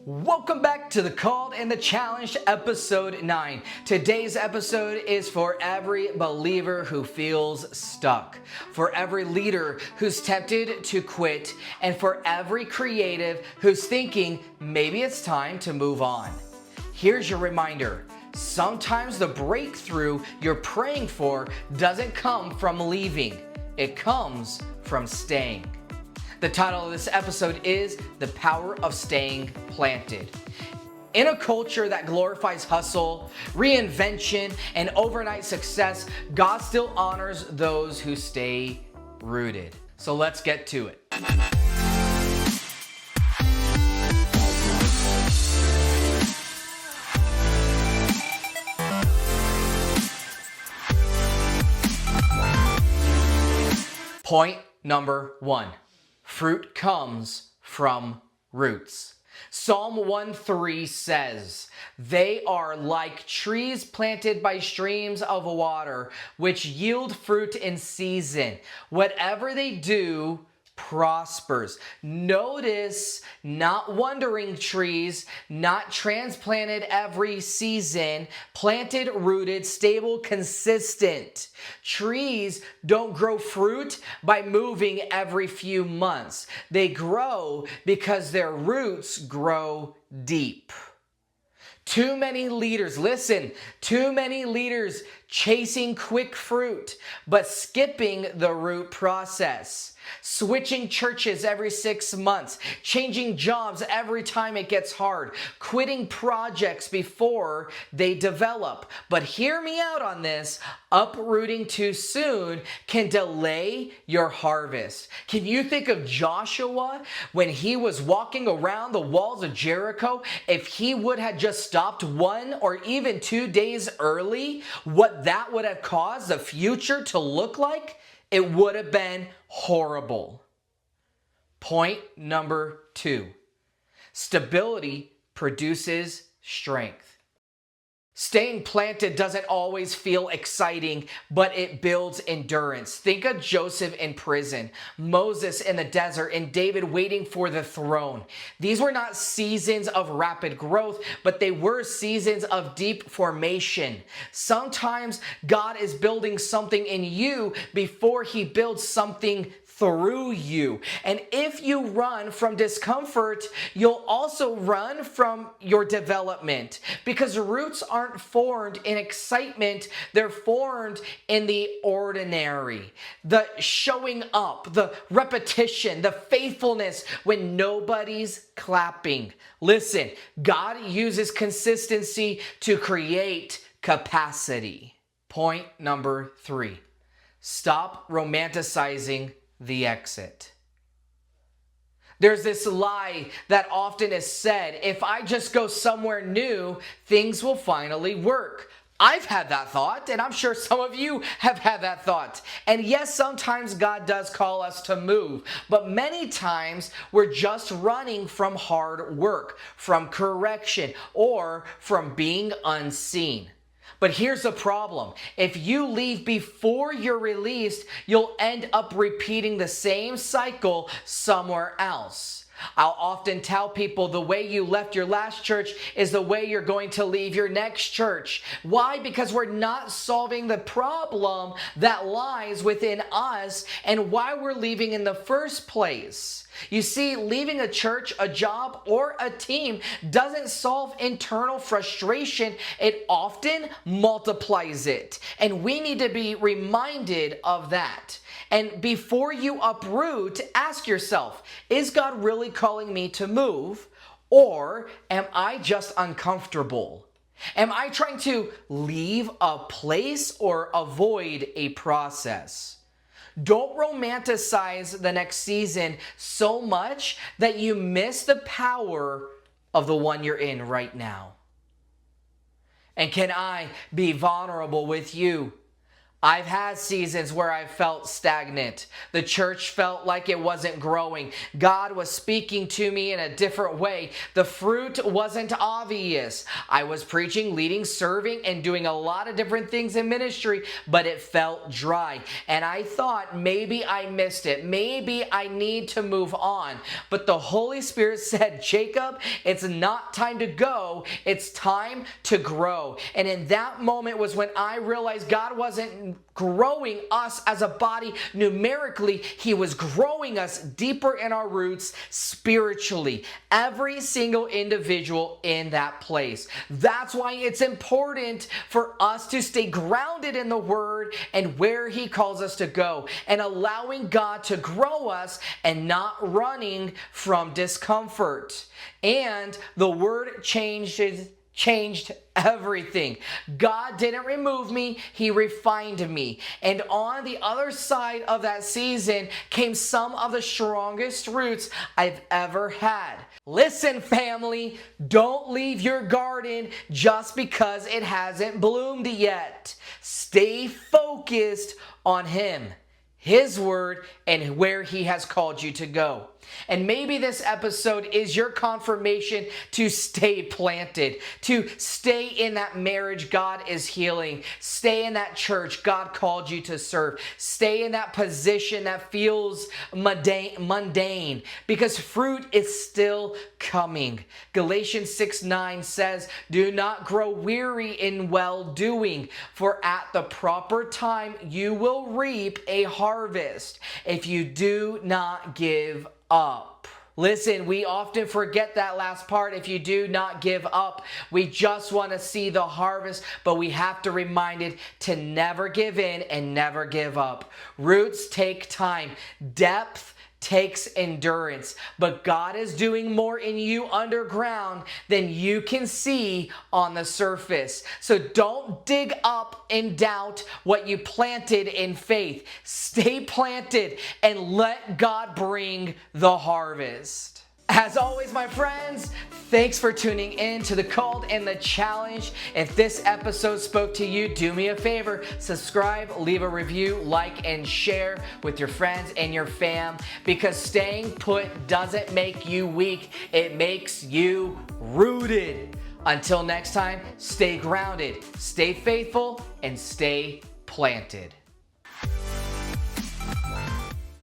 Welcome back to the Called and the Challenged episode 9. Today's episode is for every believer who feels stuck, for every leader who's tempted to quit, and for every creative who's thinking maybe it's time to move on. Here's your reminder. Sometimes the breakthrough you're praying for doesn't come from leaving. It comes from staying. The title of this episode is The Power of Staying Planted. In a culture that glorifies hustle, reinvention, and overnight success, God still honors those who stay rooted. So let's get to it. Point number 1. Fruit comes from roots. Psalm 1:3 says, "They are like trees planted by streams of water, which yield fruit in season. Whatever they do prospers." Notice, not wandering trees, not transplanted every season, planted, rooted, stable, consistent. Trees don't grow fruit by moving every few months. They grow because their roots grow deep. Too many leaders chasing quick fruit, but skipping the root process. Switching churches every 6 months, changing jobs every time it gets hard, quitting projects before they develop. But hear me out on this, uprooting too soon can delay your harvest. Can you think of Joshua when he was walking around the walls of Jericho? If he would have just stopped 1 or even 2 days early, what that would have caused the future to look like? It would have been horrible. Point number 2. Stability produces strength. Staying planted doesn't always feel exciting, but it builds endurance. Think of Joseph in prison, Moses in the desert, and David waiting for the throne. These were not seasons of rapid growth, but they were seasons of deep formation. Sometimes God is building something in you before he builds something through you. And if you run from discomfort, you'll also run from your development, because roots aren't formed in excitement. They're formed in the ordinary, the showing up, the repetition, the faithfulness when nobody's clapping. Listen, God uses consistency to create capacity. Point number 3. Stop romanticizing the exit. There's this lie that often is said, if I just go somewhere new, things will finally work. I've had that thought, and I'm sure some of you have had that thought. And yes, sometimes God does call us to move, but many times we're just running from hard work, from correction, or from being unseen. But here's the problem. If you leave before you're released, you'll end up repeating the same cycle somewhere else. I'll often tell people the way you left your last church is the way you're going to leave your next church. Why? Because we're not solving the problem that lies within us and why we're leaving in the first place. You see, leaving a church, a job, or a team doesn't solve internal frustration. It often multiplies it. And we need to be reminded of that. And before you uproot, ask yourself, is God really calling me to move? Or am I just uncomfortable? Am I trying to leave a place or avoid a process? Don't romanticize the next season so much that you miss the power of the one you're in right now. And can I be vulnerable with you? I've had seasons where I felt stagnant. The church felt like it wasn't growing. God was speaking to me in a different way. The fruit wasn't obvious. I was preaching, leading, serving, and doing a lot of different things in ministry, but it felt dry. And I thought maybe I missed it. Maybe I need to move on. But the Holy Spirit said, Jacob, it's not time to go. It's time to grow. And in that moment was when I realized God wasn't growing us as a body numerically. He was growing us deeper in our roots spiritually. Every single individual in that place. That's why it's important for us to stay grounded in the Word and where He calls us to go, and allowing God to grow us and not running from discomfort. And the Word changed everything. God didn't remove me, He refined me. And on the other side of that season came some of the strongest roots I've ever had. Listen, family, don't leave your garden just because it hasn't bloomed yet. Stay focused on Him, His Word, and where He has called you to go. And maybe this episode is your confirmation to stay planted, to stay in that marriage God is healing, stay in that church God called you to serve, stay in that position that feels mundane, because fruit is still coming. Galatians 6:9 says, do not grow weary in well-doing, for at the proper time you will reap a harvest if you do not give up. Listen, we often forget that last part. If you do not give up, we just want to see the harvest, but we have to remind it to never give in and never give up. Roots take time. Depth takes endurance, but God is doing more in you underground than you can see on the surface. So don't dig up and doubt what you planted in faith. Stay planted and let God bring the harvest. As always, my friends, thanks for tuning in to The Called and The Challenged. If this episode spoke to you, do me a favor, subscribe, leave a review, like, and share with your friends and your fam, because staying put doesn't make you weak, it makes you rooted. Until next time, stay grounded, stay faithful, and stay planted.